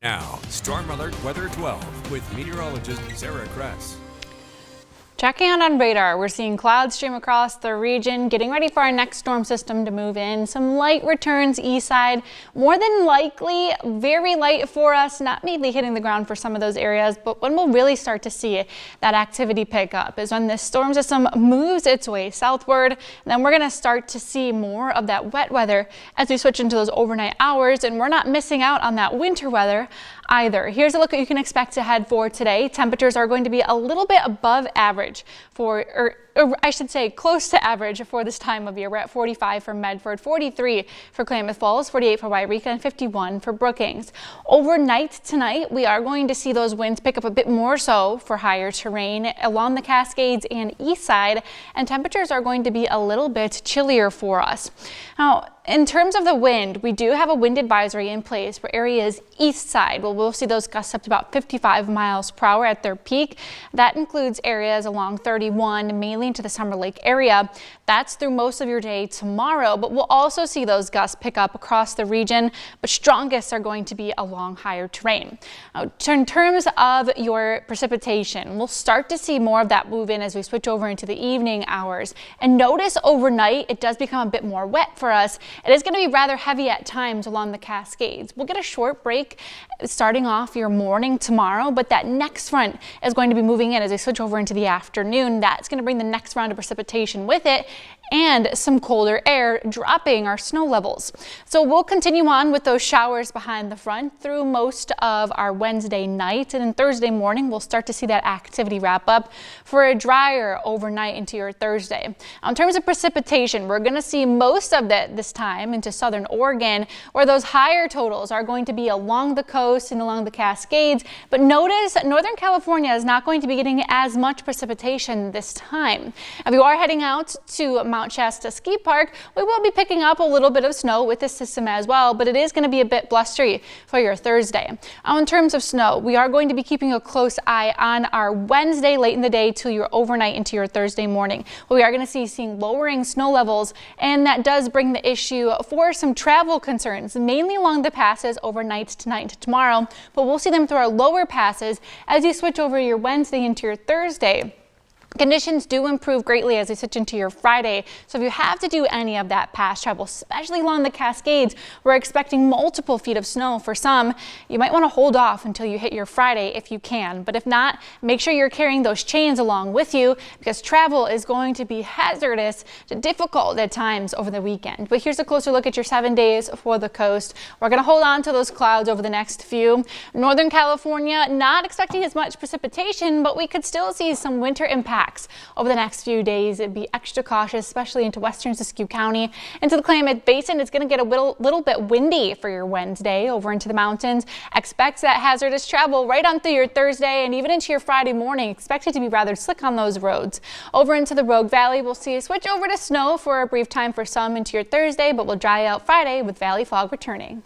Now, Storm Alert Weather 12 with meteorologist Sarah Kress. Checking out on radar, we're seeing clouds stream across the region, getting ready for our next storm system to move in. Some light returns east side, more than likely very light for us, not mainly hitting the ground for some of those areas, but when we'll really start to see that activity pick up is when this storm system moves its way southward. And then we're going to start to see more of that wet weather as we switch into those overnight hours, and we're not missing out on that winter weather either. Here's a look at what you can expect ahead for today. Temperatures are going to be a little bit above average for, or I should say close to average for this time of year. We're at 45 for Medford, 43 for Klamath Falls, 48 for Wairika, and 51 for Brookings. Overnight tonight, we are going to see those winds pick up a bit more so for higher terrain along the Cascades and east side, and temperatures are going to be a little bit chillier for us. Now, in terms of the wind, we do have a wind advisory in place for areas east side. Well, we'll see those gusts up to about 55 miles per hour at their peak. That includes areas along 31, mainly into the Summer Lake area. That's through most of your day tomorrow, but we'll also see those gusts pick up across the region, but strongest are going to be along higher terrain. In terms of your precipitation, we'll start to see more of that move in as we switch over into the evening hours. And notice overnight, it does become a bit more wet for us. It is going to be rather heavy at times along the Cascades. We'll get a short break starting off your morning tomorrow, but that next front is going to be moving in as we switch over into the afternoon. That's going to bring the next round of precipitation with it and some colder air, dropping our snow levels. So we'll continue on with those showers behind the front through most of our Wednesday night, and then Thursday morning we'll start to see that activity wrap up for a drier overnight into your Thursday. Now, in terms of precipitation, we're going to see most of that this time into southern Oregon, where those higher totals are going to be along the coast and along the Cascades. But notice Northern California is not going to be getting as much precipitation this time. If you are heading out to Mount Shasta Ski Park, we will be picking up a little bit of snow with this system as well, but it is going to be a bit blustery for your Thursday. In terms of snow, we are going to be keeping a close eye on our Wednesday late in the day to your overnight into your Thursday morning. We are going to seeing lowering snow levels, and that does bring the issue for some travel concerns, mainly along the passes overnight tonight into tomorrow, but we'll see them through our lower passes as you switch over your Wednesday into your Thursday. Conditions do improve greatly as we switch into your Friday, so if you have to do any of that pass travel, especially along the Cascades, we're expecting multiple feet of snow for some. You might want to hold off until you hit your Friday if you can, but if not, make sure you're carrying those chains along with you because travel is going to be hazardous to difficult at times over the weekend. But here's a closer look at your 7 days for the coast. We're going to hold on to those clouds over the next few. Northern California, not expecting as much precipitation, but we could still see some winter impact over the next few days. It'd be extra cautious, especially into western Siskiyou County. Into the Klamath Basin, it's going to get a little bit windy for your Wednesday over into the mountains. Expect that hazardous travel right on through your Thursday and even into your Friday morning. Expect it to be rather slick on those roads. Over into the Rogue Valley, we'll see a switch over to snow for a brief time for some into your Thursday, but we'll dry out Friday with valley fog returning.